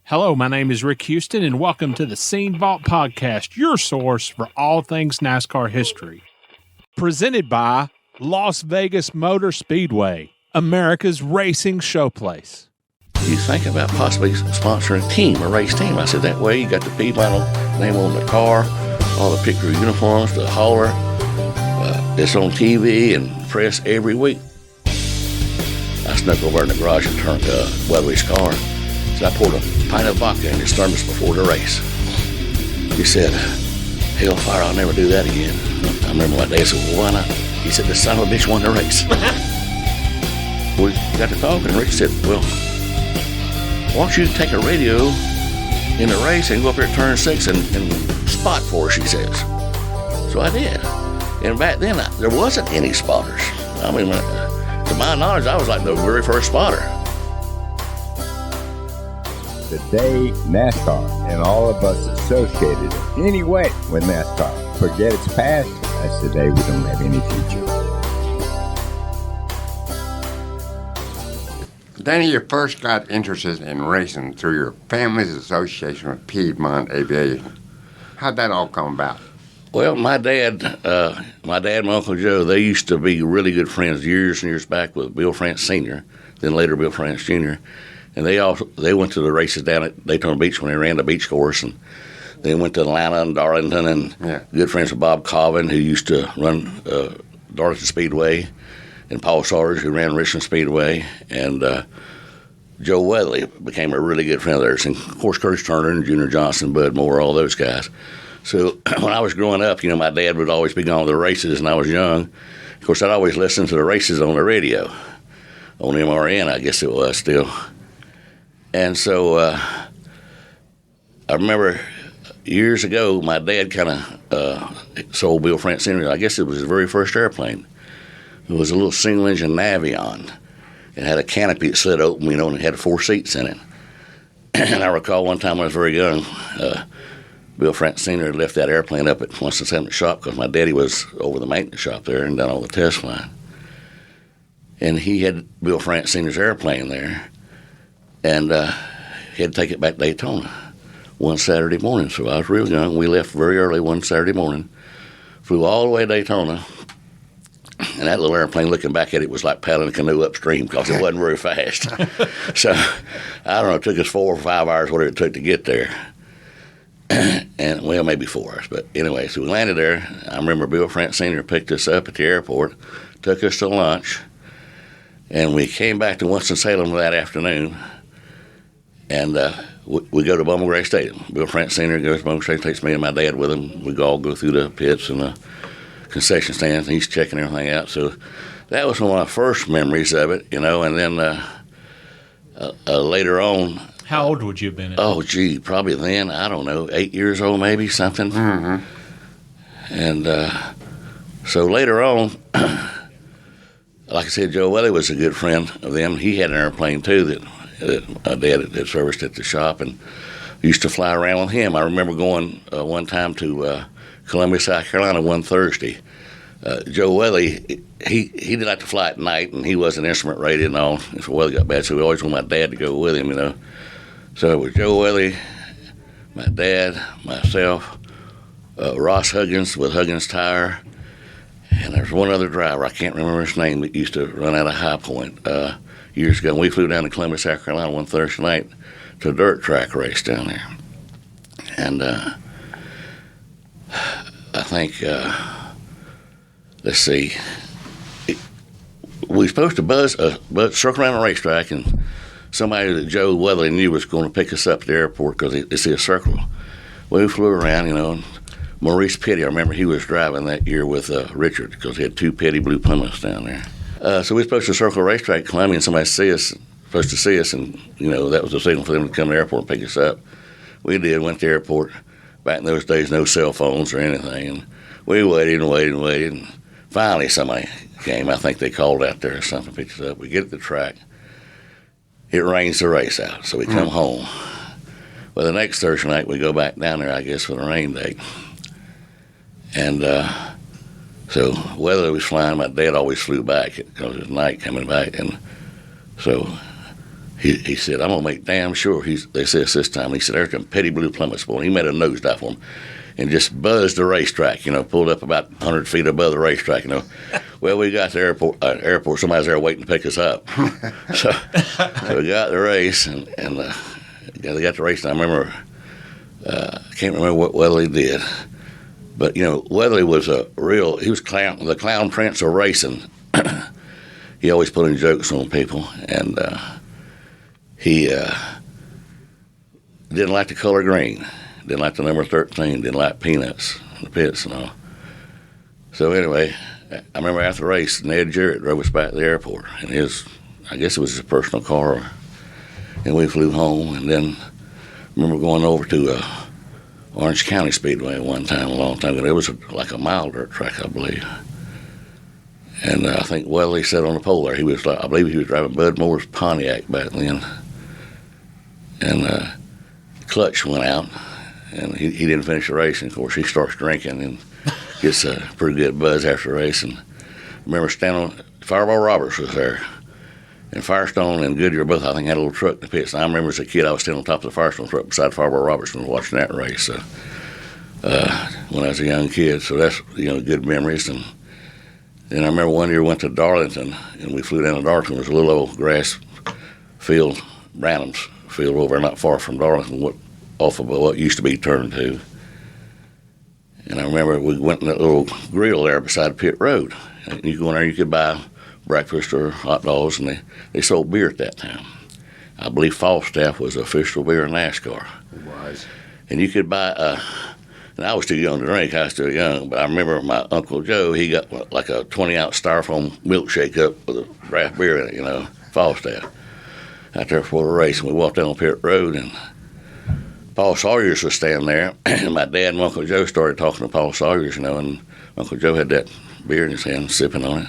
Hello, my name is Rick Houston, and welcome to the Scene Vault Podcast, your source for all things NASCAR history. Presented by Las Vegas Motor Speedway, America's racing showplace. You think about possibly sponsoring a team, a race team. I said, that way you got the Piedmont name on the car, all the picture uniforms, the hauler. It's on TV and press every week. I snuck over in the garage and turned Weatherly's car. So I poured a pint of vodka in his thermos before the race. He said, hellfire, I'll never do that again. I remember my dad said, well, why not? He said, the son of a bitch won the race. We got to talking, and Rick said, well, why don't you take a radio in the race and go up there at turn 6 and spot for her, she says. So I did. And back then, there wasn't any spotters. I mean, to my knowledge, I was like the very first spotter. The day NASCAR and all of us associated in any way with NASCAR forget its past, that's the day we don't have any future. Danny, you first got interested in racing through your family's association with Piedmont Aviation. How'd that all come about? Well, my dad and my Uncle Joe, they used to be really good friends years and years back with Bill France Sr., then later Bill France Jr., and they went to the races down at Daytona Beach when they ran the beach course, and they went to Atlanta and Darlington, and good friends with Bob Colvin, who used to run Darlington Speedway, and Paul Sawers, who ran Richmond Speedway, and Joe Weatherly became a really good friend of theirs, and of course Curtis Turner and Junior Johnson, Bud Moore, all those guys. So when I was growing up, my dad would always be going to the races, and I was young. Of course, I'd always listen to the races on the radio, on MRN, I guess it was still. And so I remember years ago, my dad kind of sold Bill France Sr., I guess it was his very first airplane. It was a little single-engine Navion. It had a canopy that slid open, and it had 4 seats in it. And I recall one time when I was very young, Bill France Sr. had left that airplane up at Winston-Salem shop because my daddy was over the maintenance shop there and done all the test flying. And he had Bill France Sr.'s airplane there, and he had to take it back to Daytona one Saturday morning. So I was real young. We left very early one Saturday morning, flew all the way to Daytona, and that little airplane, looking back at it, was like paddling a canoe upstream because it wasn't very fast. So I don't know, it took us 4 or 5 hours, whatever it took to get there. And well, maybe 4 hours, but anyway, so we landed there. I remember Bill France Sr. picked us up at the airport, took us to lunch, and we came back to Winston-Salem that afternoon, and we go to Bowman Gray Stadium. Bill France Sr. goes to Bowman Gray Stadium, takes me and my dad with him. We all go through the pits and the concession stands, and he's checking everything out. So that was one of my first memories of it, and then later on. How old would you have been? Oh, gee, probably then, I don't know, 8 years old maybe, something. Mm-hmm. And so later on, like I said, Joe Weatherly was a good friend of them. He had an airplane, too, that my dad had serviced at the shop, and used to fly around with him. I remember going one time to Columbia, South Carolina, one Thursday. Joe Weatherly, he didn't like to fly at night, and he wasn't instrument rated and all. If the weather got bad, so we always wanted my dad to go with him, So it was Joe Weatherly, my dad, myself, Ross Huggins with Huggins Tire, and there's one other driver, I can't remember his name, that used to run out of High Point years ago. And we flew down to Columbia, South Carolina one Thursday night to a dirt track race down there. And I think, let's see, we were supposed to circle around the racetrack, and somebody that Joe Weatherly knew was going to pick us up at the airport because it's a circle. We flew around, and Maurice Petty, I remember he was driving that year with Richard because he had 2 Petty blue Plymouths down there. So we were supposed to circle the racetrack, Columbia, and somebody supposed to see us, and, that was the signal for them to come to the airport and pick us up. We did, went to the airport. Back in those days, no cell phones or anything, and we waited and waited and waited, and finally somebody came. I think they called out there or something, picked us up. We get at the track. It rains the race out, so we come home. Well, the next Thursday night, we go back down there, I guess, for the rain date. And so Weatherly was flying. My dad always flew back because it was night coming back. And so he said, I'm going to make damn sure, they said this time, he said, there's some petty blue Plymouth boy. He made a nosedive for him and just buzzed the racetrack, pulled up about 100 feet above the racetrack, Well, we got to the airport, somebody's there waiting to pick us up. so we got the race, and they got the race, and I remember, I can't remember what Weatherly did, but, Weatherly was he was the clown prince of racing. He always put in jokes on people, and he didn't like the color green, didn't like the number 13, didn't like peanuts in the pits and all. So anyway, I remember after the race, Ned Jarrett drove us back to the airport, and I guess it was his personal car, and we flew home, and then I remember going over to Orange County Speedway one time, a long time ago. It was like a mile dirt track, I believe. And I think Weatherly sat on the pole there. I believe he was driving Bud Moore's Pontiac back then. And the clutch went out, and he didn't finish the race. And of course, he starts drinking and gets a pretty good buzz after the race. And I remember Fireball Roberts was there. And Firestone and Goodyear both, I think, had a little truck in the pits. And I remember as a kid, I was standing on top of the Firestone truck beside Fireball Roberts and watching that race. So, when I was a young kid. So that's, good memories. And I remember one year we went to Darlington, and we flew down to Darlington. There was a little old grass field, Branham's field over not far from Darlington, off of what used to be Turn 2. And I remember we went in that little grill there beside Pit Road. And you go in there, you could buy breakfast or hot dogs, and they sold beer at that time. I believe Falstaff was official beer in NASCAR. It was. And you could buy and I was too young to drink. I was still young, but I remember my Uncle Joe, he got like a 20-ounce styrofoam milkshake up with a draft beer in it, Falstaff, out there before the race. And we walked down Pit Road, and Paul Sawyers was standing there, and my dad and Uncle Joe started talking to Paul Sawyers, and Uncle Joe had that beer in his hand, sipping on it.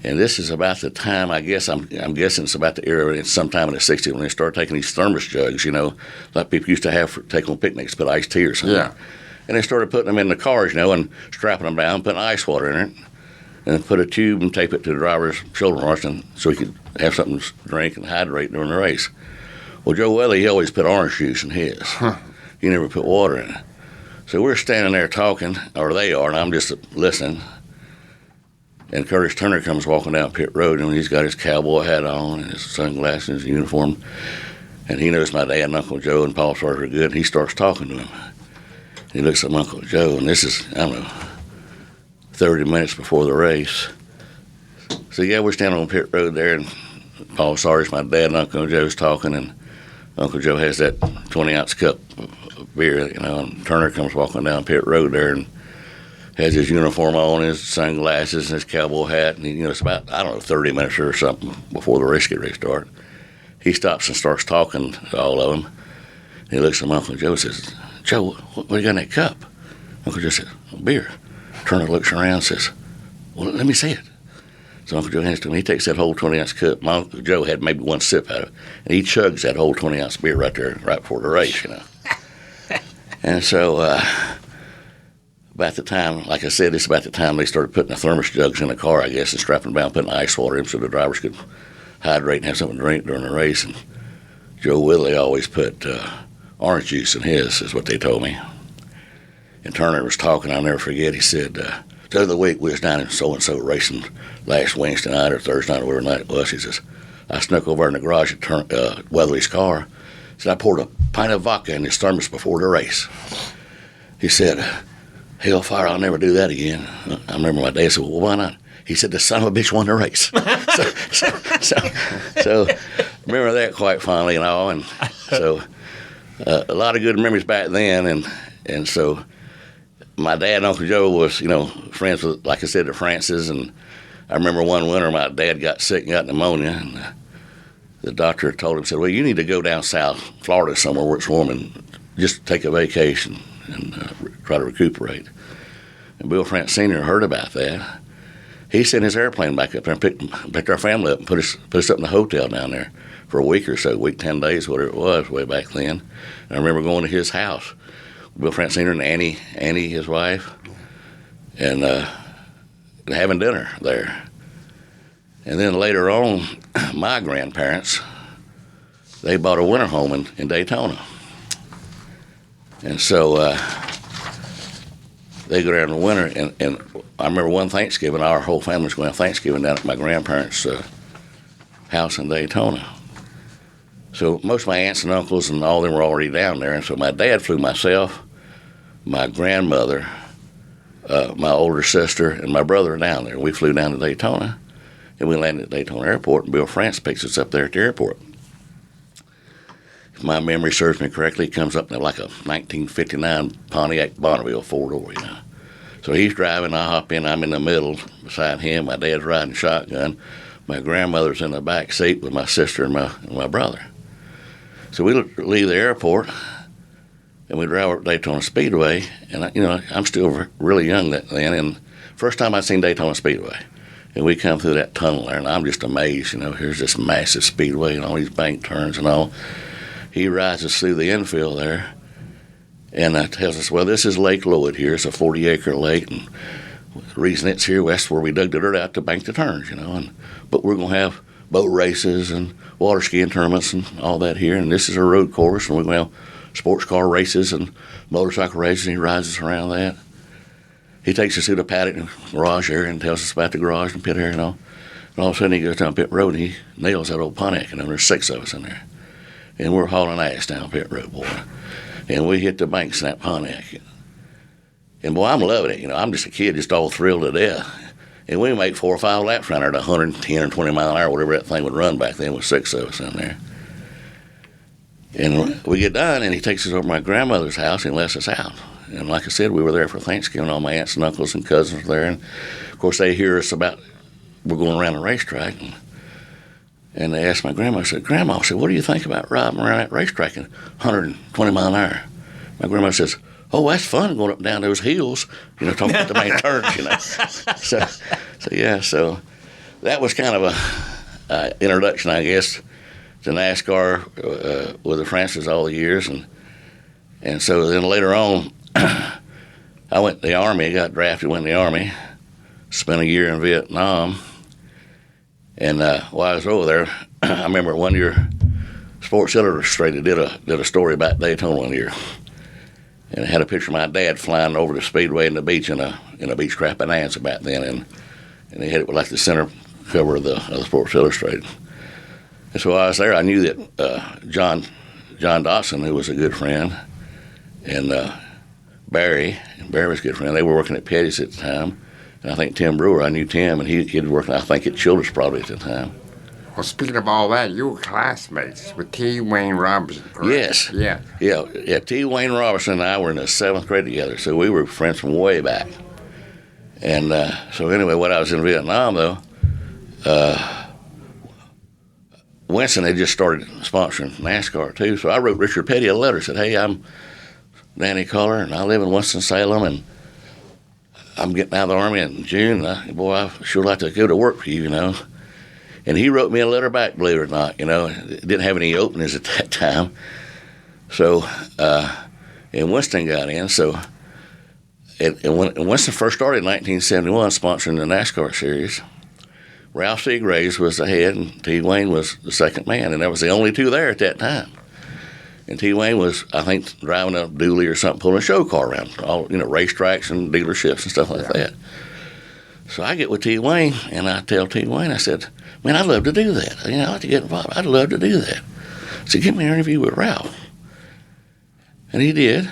And this is about the time, I guess, I'm guessing it's about the era, it's sometime in the 60s when they started taking these thermos jugs, like people used to have take on picnics, put iced tea or something. Yeah. And they started putting them in the cars, and strapping them down, putting ice water in it, and put a tube and tape it to the driver's shoulder harness so he could have something to drink and hydrate during the race. Well, Joe Weatherly, he always put orange juice in his. He never put water in it. So we're standing there talking, or they are, and I'm just listening. And Curtis Turner comes walking down Pit Road, and he's got his cowboy hat on and his sunglasses and his uniform. And he knows my dad and Uncle Joe and Paul Sawyers are good, and he starts talking to him. He looks at Uncle Joe, and this is, 30 minutes before the race. So, yeah, we're standing on Pit Road there, and Paul Sawyers, my dad, and Uncle Joe's talking, and Uncle Joe has that 20-ounce cup of beer, and Turner comes walking down Pit Road there, and has his uniform on, his sunglasses, and his cowboy hat, and it's about 30 minutes or something before the race gets ready to start. He stops and starts talking to all of them. And he looks at my Uncle Joe and says, "Joe, what do you got in that cup?" Uncle Joe says, "Beer." Turner looks around and says, "Well, let me see it." So Uncle Joe hands it to him. He takes that whole 20-ounce cup. My Uncle Joe had maybe one sip out of it, and he chugs that whole 20-ounce beer right there, right before the race, And so about the time, like I said, it's about the time they started putting the thermos jugs in the car, I guess, and strapping them down, putting ice water in so the drivers could hydrate and have something to drink during the race. And Joe Weatherly always put orange juice in his, is what they told me. And Turner was talking, I'll never forget, he said, the other week we was down in so-and-so racing last Wednesday night or Thursday night or whatever night it was. He says, I snuck over in the garage at Weatherly's car. He said, I poured a pint of vodka in his thermos before the race. He said, hellfire, I'll never do that again. I remember my dad said, well, why not? He said, the son of a bitch won the race. so remember that quite fondly and all. And so a lot of good memories back then. And so my dad and Uncle Joe was, friends with, like I said, the Francis. And I remember one winter my dad got sick and got pneumonia. And the doctor told him, said, well, you need to go down south Florida somewhere where it's warm and just take a vacation and try to recuperate. And Bill France Sr. heard about that. He sent his airplane back up there and picked our family up and put us up in the hotel down there for a week or so, 10 days, whatever it was, way back then. And I remember going to his house, Bill France Sr. and Annie, his wife, and having dinner there. And then later on, my grandparents, they bought a winter home in Daytona. And so they go down in the winter, and I remember one Thanksgiving, our whole family was going to Thanksgiving down at my grandparents' house in Daytona. So most of my aunts and uncles and all of them were already down there, and so my dad flew myself, my grandmother, my older sister, and my brother down there. We flew down to Daytona, and we landed at Daytona Airport, and Bill France picks us up there at the airport. If my memory serves me correctly, it comes up in like a 1959 Pontiac Bonneville four-door, you know. So he's driving, I hop in, I'm in the middle beside him, my dad's riding shotgun, my grandmother's in the back seat with my sister and my brother. So we leave the airport, and we drive up to Daytona Speedway, and I'm still really young then, and first time I'd seen Daytona Speedway. And we come through that tunnel there, and I'm just amazed, here's this massive speedway and all these bank turns and all. He rides us through the infield there, and tells us, well, this is Lake Lloyd here. It's a 40-acre lake, and the reason it's here, that's where we dug the dirt out to bank the turns, but we're going to have boat races and water skiing tournaments and all that here, and this is a road course, and we're going to have sports car races and motorcycle races, and he rides us around that. He takes us through the paddock and garage area and tells us about the garage and pit area and all. And all of a sudden he goes down pit road and he nails that old Pontiac, and there's 6 of us in there. And we're hauling ass down pit road, boy. And we hit the banks in that Pontiac. And boy, I'm loving it. I'm just a kid, just all thrilled to death. And we make 4 or 5 laps around there at 110 or 20 mile an hour, whatever that thing would run back then with 6 of us in there. And we get done, and he takes us over to my grandmother's house and lets us out. And like I said, we were there for Thanksgiving. All my aunts and uncles and cousins were there. And, of course, they hear us about we're going around the racetrack. And they asked my grandma, I said, Grandma, what do you think about riding around that racetrack at 120 mile an hour? My grandma says, oh, that's fun going up and down those hills, talking about the main turns, So that was kind of a introduction, I guess, to NASCAR with the Francis all the years. And so then later on, I went to the Army, got drafted, went in the Army, spent a year in Vietnam. And while I was over there, I remember one year Sports Illustrated did a story about Daytona one year. And it had a picture of my dad flying over the speedway and the beach in a Beechcraft Bonanza back then. And they had it with like the center cover of the Sports Illustrated. And so while I was there, I knew that John Dotson, who was a good friend, and Barry was a good friend. They were working at Petty's at the time. And I think Tim Brewer, I knew Tim, and he'd working, I think, at Childers probably at the time. Well, speaking of all that, you were classmates with T. Wayne Robertson, correct? Yes. Yeah. T. Wayne Robertson and I were in the 7th grade together, so we were friends from way back. And so anyway, when I was in Vietnam, though, Winston had just started sponsoring NASCAR, too. So I wrote Richard Petty a letter, said, hey, I'm Danny Culler, and I live in Winston-Salem, and I'm getting out of the Army in June. Boy, I sure like to go to work for you, And he wrote me a letter back, believe it or not. It didn't have any openings at that time. So, and Winston got in. So, and when Winston first started in 1971 sponsoring the NASCAR series, Ralph Seagraves was the head and T. Wayne was the second man. And there was the only 2 there at that time. And T. Wayne was, I think, driving a dually or something, pulling a show car around, all racetracks and dealerships and stuff like that. So I get with T. Wayne, and I tell T. Wayne, I said, man, I'd love to do that. I'd like to get involved. I'd love to do that. So get me an interview with Ralph. And he did.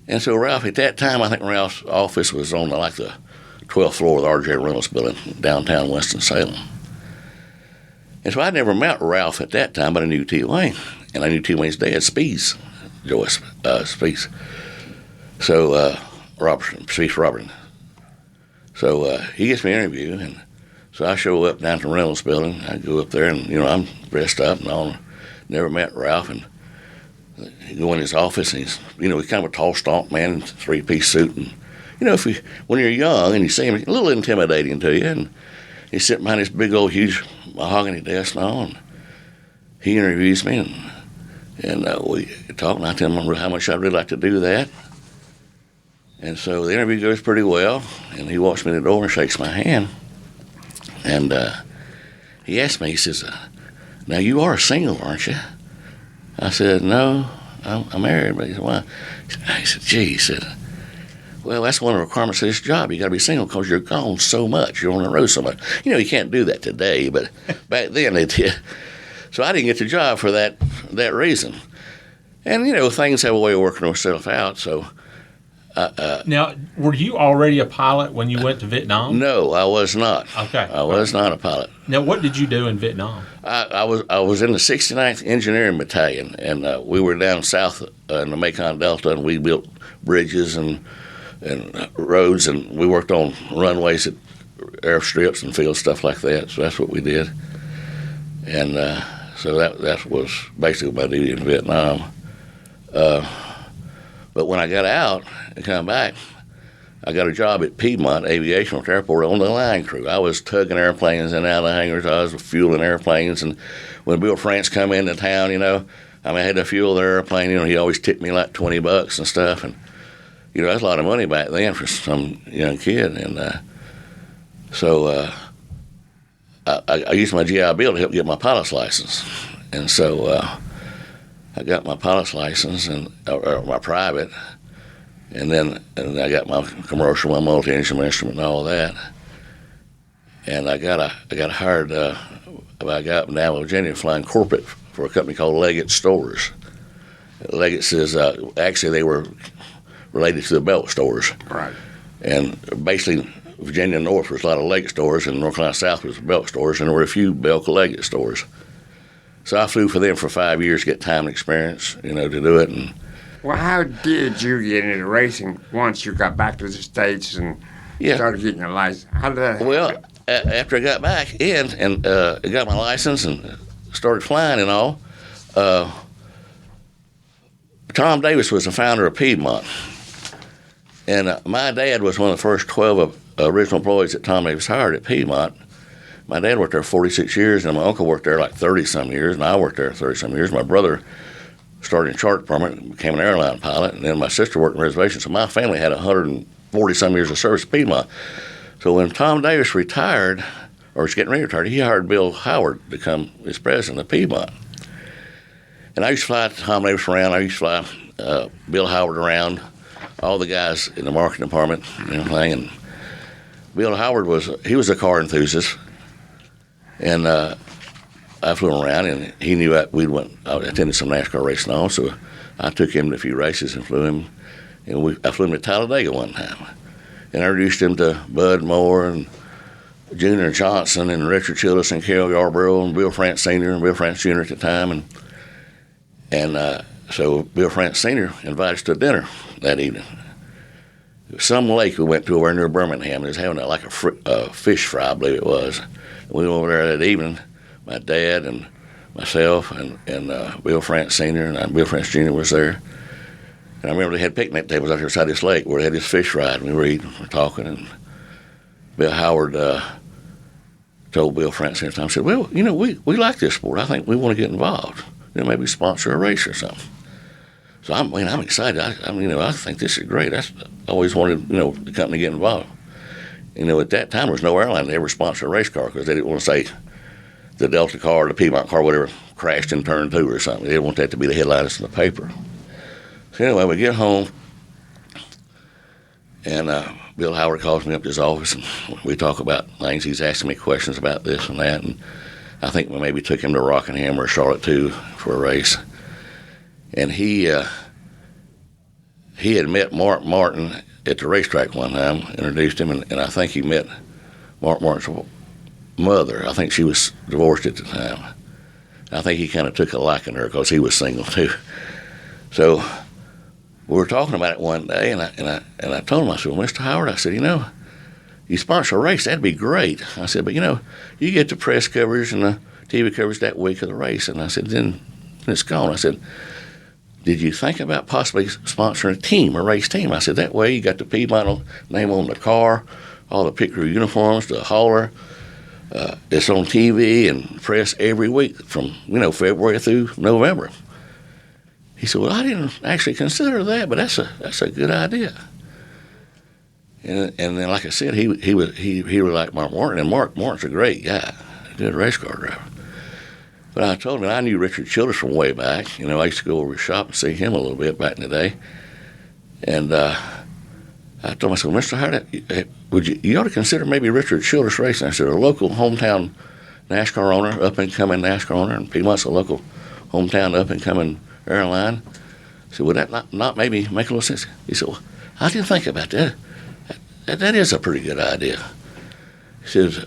And so Ralph, at that time, I think Ralph's office was on the 12th floor of the R.J. Reynolds building, downtown Winston-Salem. And so I'd never met Ralph at that time, but I knew T. Wayne. And I knew T. Wayne's dad, Joyce Spees. So, Spees Robertson. So he gets me an interview, and so I show up down to the Reynolds building. I go up there, and, I'm dressed up and all. Never met Ralph, and I go in his office, and he's kind of a tall, stomp man in a 3-piece suit. And, when you're young and you see him, a little intimidating to you, and he's sitting behind this big old huge mahogany desk and all, and he interviews me, and we talk, and I tell him how much I'd really like to do that. And so the interview goes pretty well, and he walks me to the door and shakes my hand. And he asked me, he says, now you are single, aren't you? I said, no, I'm married. But he said, why? He said, gee, he said, well, that's one of the requirements of this job. You got to be single because you're gone so much. You're on the road so much. You know, you can't do that today, but back then they did. So I didn't get the job for that reason. And, you know, things have a way of working themselves out, so. Now, were you already a pilot when you went to Vietnam? No, I was not. Okay. I was not a pilot. Now, what did you do in Vietnam? I was in the 69th Engineering Battalion, and we were down south in the Mekong Delta, and we built bridges and roads, and we worked on runways at airstrips and field stuff like that. So that's what we did. And so that was basically my duty in Vietnam. But when I got out and come back, I got a job at Piedmont Aviation Airport on the line crew. I was tugging airplanes in and out of the hangars. I was fueling airplanes. And when Bill France come into town, you know, I had to fuel their airplane. You know, he always tipped me like $20 and stuff. And, you know, that's a lot of money back then for some young kid. And so I used my GI Bill to help get my pilot's license. And so I got my pilot's license or my private, and then I got my commercial, my multi-engine instrument, and all that. And I got hired. I got up in Alabama, Virginia, flying corporate for a company called Leggett Stores. Leggett says actually they were related to the Belt stores. Right. And basically, Virginia North was a lot of Leggett stores, and North Carolina South was Belt stores, and there were a few Belk Leggett stores. So I flew for them for 5 years to get time and experience, you know, to do it. And well, how did you get into racing once you got back to the States and started getting your license? How did that happen? Well, after I got back in and got my license and started flying and all, Tom Davis was the founder of Piedmont. And my dad was one of the first 12 original employees that Tom Davis hired at Piedmont. My dad worked there 46 years, and my uncle worked there like 30-some years, and I worked there 30-some years. My brother started in chart department and became an airline pilot, and then my sister worked in reservation. So my family had 140-some years of service at Piedmont. So when Tom Davis retired, or was getting ready to retire, he hired Bill Howard to become his president of Piedmont. And I used to fly Tom Davis around. I used to fly Bill Howard around, all the guys in the marketing department and everything. And Bill Howard was a car enthusiast. And I flew him around, and he knew I attended some NASCAR racing also. I took him to a few races and flew him. And I flew him to Talladega one time. And I introduced him to Bud Moore and Junior Johnson and Richard Childress and Carol Yarborough and Bill France Sr. and Bill France Jr. at the time. And so Bill France Sr. invited us to dinner that evening. Some lake we went to over near Birmingham. It was having like a fish fry, I believe it was. We went over there that evening, my dad and myself and Bill France Sr. and Bill France Jr. was there. And I remember they had picnic tables out here beside this lake where they had this fish fry, and we were eating, we were talking, and Bill Howard told Bill France Sr. I said, well, you know, we like this sport. I think we want to get involved. You know, maybe sponsor a race or something. So I'm excited. I think this is great. I always wanted, you know, the company to get involved. You know, at that time, there was no airline that ever sponsored a race car because they didn't want to say the Delta car or the Piedmont car, whatever, crashed in turn 2 or something. They didn't want that to be the headlines in the paper. So anyway, we get home, and Bill Howard calls me up to his office, and we talk about things. He's asking me questions about this and that, and I think we maybe took him to Rockingham or Charlotte, too, for a race. And he had met Mark Martin at the racetrack one time, introduced him, and I think he met Mark Martin's mother. I think she was divorced at the time. I think he kind of took a liking to her because he was single, too. So we were talking about it one day, and I told him, I said, well, Mr. Howard, I said, you know, you sponsor a race, that'd be great. I said, but, you know, you get the press coverage and the TV coverage that week of the race. And I said, then it's gone. I said, did you think about possibly sponsoring a team, a race team? I said, that way you got the Piedmont name on the car, all the pit crew uniforms, the hauler. It's on TV and press every week from, you know, February through November. He said, well, I didn't actually consider that, but that's a good idea. And then, like I said, he really liked Mark Martin, and Mark Martin's a great guy, a good race car driver. But I told him I knew Richard Childress from way back. I used to go over to his shop and see him a little bit back in the day. And I told him, I said, Mr. Howard, you ought to consider maybe Richard Childress Racing. I said, a local hometown NASCAR owner, up-and-coming NASCAR owner, and Piedmont's a local hometown up-and-coming airline. I said, would that not maybe make a little sense? He said, well, I didn't think about that. That is a pretty good idea. He says,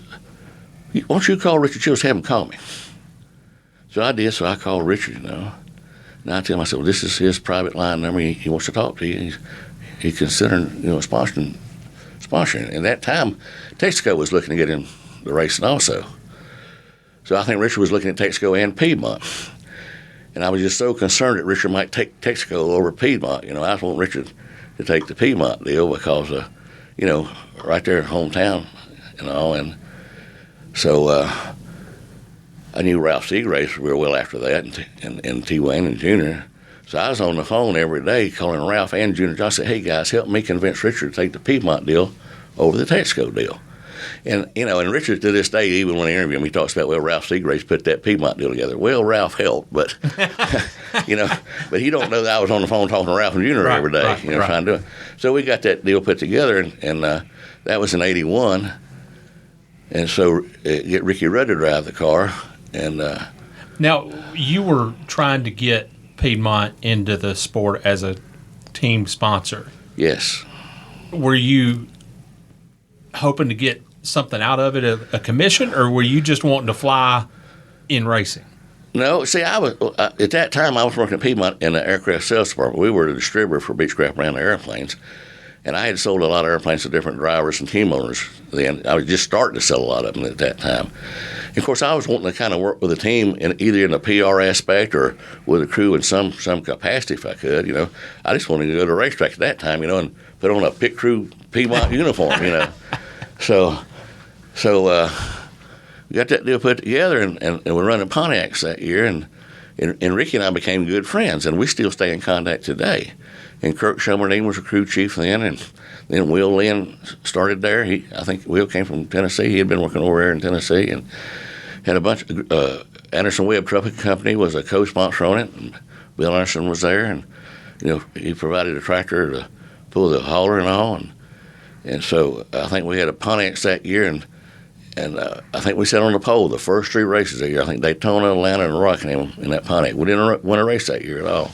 why don't you call Richard Childress, have him call me? So I did, so I called Richard, And I tell him, I said, well, this is his private line number. He wants to talk to you. He's considering, sponsoring. And that time, Texaco was looking to get in the racing also. So I think Richard was looking at Texaco and Piedmont. And I was just so concerned that Richard might take Texaco over Piedmont. I just want Richard to take the Piedmont deal because, right there in hometown, And so I knew Ralph Seagraves real well after that, and T. Wayne and Junior. So I was on the phone every day calling Ralph and Junior. I said, hey, guys, help me convince Richard to take the Piedmont deal over the Texaco deal. And, and Richard, to this day, even when I interview him, he talks about, well, Ralph Seagraves put that Piedmont deal together. Well, Ralph helped, but, but he don't know that I was on the phone talking to Ralph and Junior every day, trying to do it. So we got that deal put together, and that was in 81. And so get Ricky Rudd to drive the car. And now, you were trying to get Piedmont into the sport as a team sponsor. Yes. Were you hoping to get something out of it, a commission, or were you just wanting to fly in racing? No, see, I was at that time I was working at Piedmont in the aircraft sales department. We were the distributor for Beechcraft brand airplanes, and I had sold a lot of airplanes to different drivers and team owners then. I was just starting to sell a lot of them at that time. And of course, I was wanting to kind of work with a team either in the PR aspect or with a crew in some capacity if I could. I just wanted to go to a racetrack at that time, and put on a pit crew Piedmont uniform, So we got that deal put together, and we're running Pontiacs that year, and Ricky and I became good friends, and we still stay in contact today. And Kirk Shumerdine was a crew chief then, and then Will Lynn started there. I think Will came from Tennessee. He had been working over there in Tennessee, and had a bunch of Anderson Webb Trucking Company was a co-sponsor on it, and Bill Anderson was there, and he provided a tractor to pull the hauler and all, and so I think we had a Pontiacs that year, and I think we sat on the pole the first 3 races that year. I think Daytona, Atlanta, and Rockingham in that Pontiac. We didn't win a race that year at all.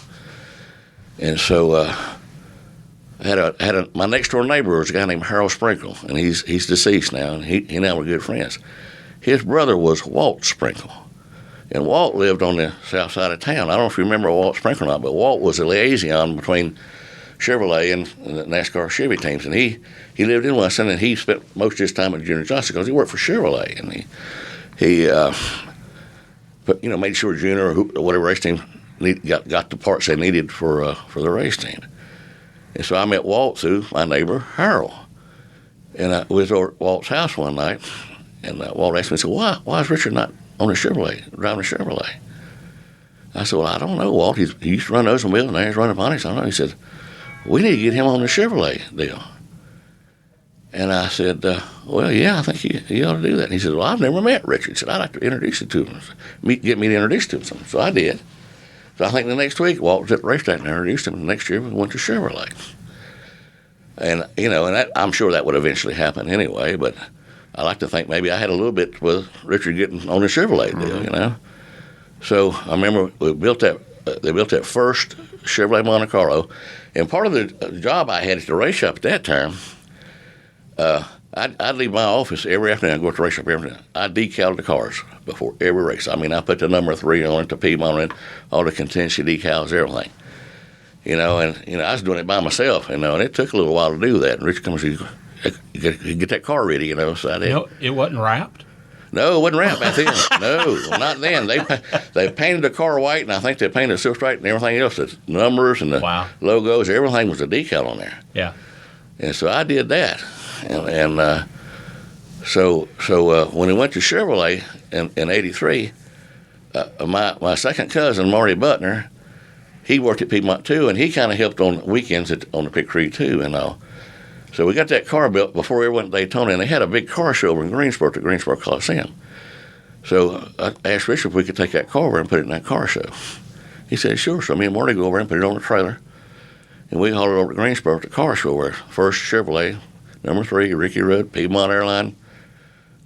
And so my next door neighbor was a guy named Harold Sprinkle, and he's deceased now, and he and I were good friends. His brother was Walt Sprinkle, and Walt lived on the south side of town. I don't know if you remember Walt Sprinkle or not, but Walt was a liaison between Chevrolet and the NASCAR Chevy teams, and he lived in Weston, and he spent most of his time at Junior Johnson because he worked for Chevrolet, and he made sure Junior or whatever race team got the parts they needed for the race team. And so I met Walt through my neighbor Harold, and I was over at Walt's house one night, and Walt asked me, he said, why is Richard not on a Chevrolet, driving a Chevrolet? I said, well, I don't know, Walt. He used to run Oldsmobile, and now he's running Pontiacs. I don't know. He said, we need to get him on the Chevrolet deal. And I said, well, yeah, I think he ought to do that. And he said, well, I've never met Richard. He said, I'd like to introduce you to him, get me to introduce to him. So I did. So I think the next week, Walt was at the racetrack and I introduced him. And the next year, we went to Chevrolet. And, I'm sure that would eventually happen anyway, but I like to think maybe I had a little bit with Richard getting on the Chevrolet deal, So I remember they built that first Chevrolet Monte Carlo, and part of the job I had at the race shop at that time, I'd leave my office every afternoon. I'd go to the race shop every afternoon. I'd decal the cars before every race. I mean, I put the number 3 on it, the Piedmont on it, all the contingency decals, everything. And I was doing it by myself, and it took a little while to do that. And Richard comes and says, you get that car ready, so I did. It wasn't wrapped? No, it wasn't wrapped back then. No, not then. They painted the car white, and I think they painted the silver stripe and everything else. The numbers and the logos, everything was a decal on there. Yeah. And so I did that. So when we went to Chevrolet in 83, my second cousin, Marty Butner, he worked at Piedmont too, and he kind of helped on weekends on the pit crew too and all. So we got that car built before we ever went to Daytona, and they had a big car show over in Greensboro at the Greensboro Coliseum. So I asked Richard if we could take that car over and put it in that car show. He said, sure. So me and Marty go over and put it on the trailer. And we hauled it over to Greensboro at the car show where first Chevrolet, number 3, Ricky Rudd, Piedmont Airline,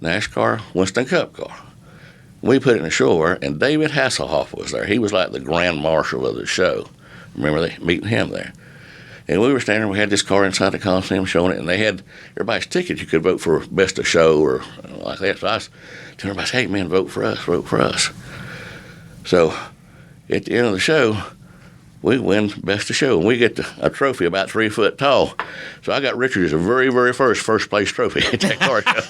NASCAR, Winston Cup car. We put it in the show there, and David Hasselhoff was there. He was like the grand marshal of the show. Remember meeting him there. And we were standing, we had this car inside the Coliseum showing it, and they had everybody's tickets. You could vote for best of show or like that. So I was telling everybody, hey, man, vote for us, vote for us. So at the end of the show, we win best of show, and we get a trophy about 3 foot tall. So I got Richard as the very, very first place trophy at that car show.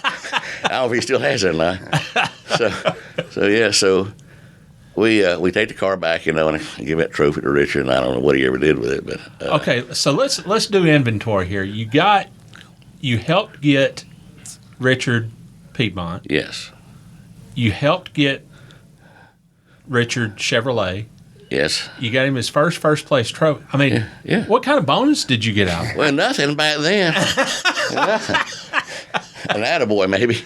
I don't know if he still has it or not. So we take the car back, and give that trophy to Richard, and I don't know what he ever did with it. But okay, so let's do inventory here. You helped get Richard Piedmont. Yes. You helped get Richard Chevrolet. Yes. You got him his first place trophy. I mean, yeah. What kind of bonus did you get out of it? Well, nothing back then. Nothing. An attaboy, maybe.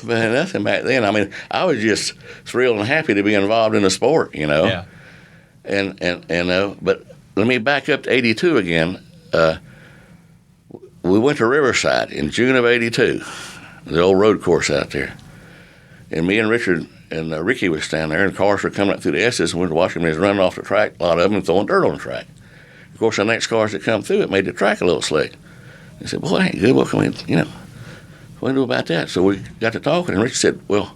But nothing back then. I mean, I was just thrilled and happy to be involved in the sport, Yeah. But let me back up to 82 again. We went to Riverside in June of 82, the old road course out there. And me and Richard and Ricky was standing there, and cars were coming up through the S's, and we were watching them as running off the track, a lot of them, and throwing dirt on the track. Of course, the next cars that come through, it made the track a little slick. He said, boy, that ain't good. What can we, what do we do about that? So we got to talking, and Richard said, well,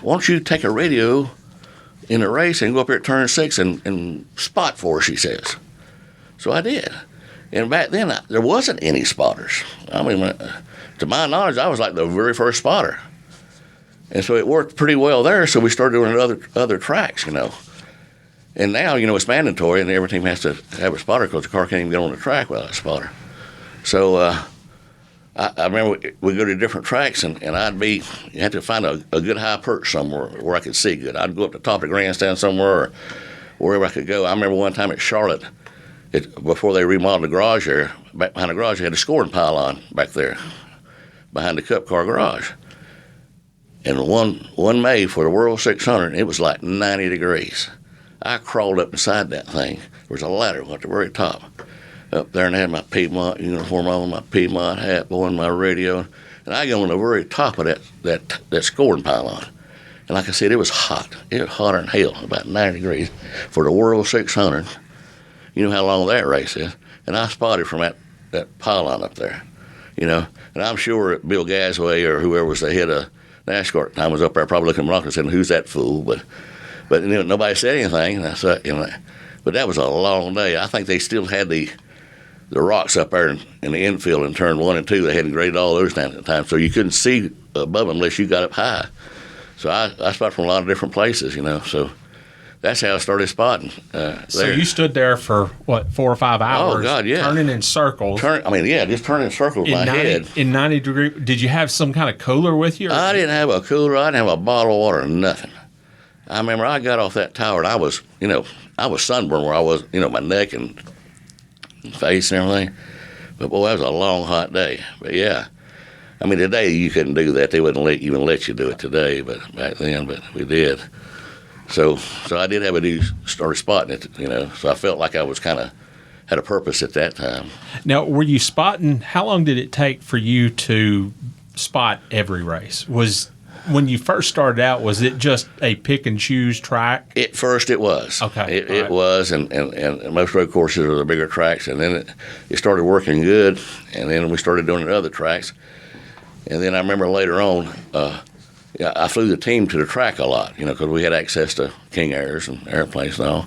why don't you take a radio in the race and go up here at turn 6 and spot for us, he says. So I did. And back then, there wasn't any spotters. I mean, to my knowledge, I was like the very first spotter. And so it worked pretty well there, so we started doing other tracks, And now, it's mandatory, and every team has to have a spotter because the car can't even get on the track without a spotter. So I remember we'd go to different tracks, and you had to find a good high perch somewhere where I could see good. I'd go up the top of the grandstand somewhere or wherever I could go. I remember one time at Charlotte, before they remodeled the garage there, back behind the garage, they had a scoring pylon back there behind the Cup car garage. And one May for the World 600, it was like 90 degrees. I crawled up inside that thing. There was a ladder at the very top. Up there, and I had my Piedmont uniform on, my Piedmont hat, blowing my radio. And I go on the very top of that scoring pylon. And like I said, it was hot. It was hotter than hell, about 90 degrees for the World 600. You know how long that race is. And I spotted from that pylon up there, And I'm sure Bill Gasway or whoever was the head of NASCAR at the time was up there probably looking at me and saying, who's that fool? But nobody said anything. And I said, but that was a long day. I think they still had the rocks up there in the infield in turn 1 and 2. They hadn't graded all those down at the time, so you couldn't see above them unless you got up high. So I spotted from a lot of different places, So that's how I started spotting. So you stood there for, 4 or 5 hours? Oh, God, yeah. Turning in circles. Just turning in circles in my head. In 90 degree. Did you have some kind of cooler with you? I didn't have a cooler. I didn't have a bottle of water, nothing. I remember I got off that tower, and I was sunburned where I was, my neck and face and everything. But, boy, that was a long, hot day. But, yeah. I mean, today you couldn't do that. They wouldn't even let you do it today, but back then, but we did. So I did have started spotting it, so I felt like I was kind of had a purpose at that time. Now, were you spotting, how long did it take for you to spot every race? When you first started out, was it just a pick and choose track? At first it was. Okay. It was, and most road courses are the bigger tracks, and then it started working good, and then we started doing it at other tracks. And then I remember later on, I flew the team to the track a lot, because we had access to King Airs and airplanes and all.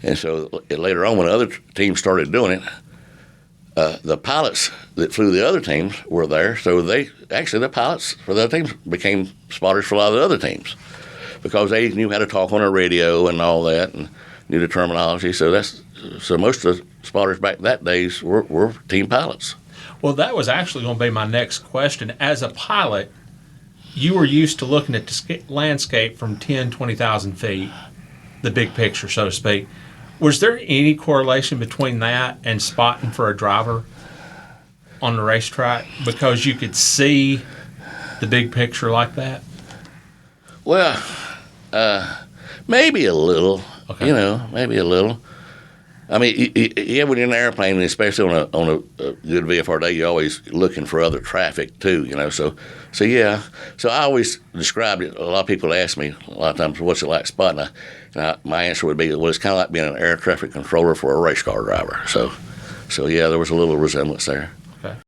And so later on, when other teams started doing it, the pilots that flew the other teams were there. So the pilots for the other teams became spotters for a lot of the other teams because they knew how to talk on a radio and all that and knew the terminology. So most of the spotters back that days were team pilots. Well, that was actually going to be my next question. As a pilot, you were used to looking at the landscape from 10, 20,000 feet, the big picture, so to speak. Was there any correlation between that and spotting for a driver on the racetrack because you could see the big picture like that? Well, maybe a little. Okay. You know, maybe a little. I mean, yeah, when you're in an airplane, especially on a good VFR day, you're always looking for other traffic too. You know, so yeah. So I always described it. A lot of people ask me a lot of times, "What's it like spotting?" My answer would be, "Well, it's kind of like being an air traffic controller for a race car driver." So yeah, there was a little resemblance there.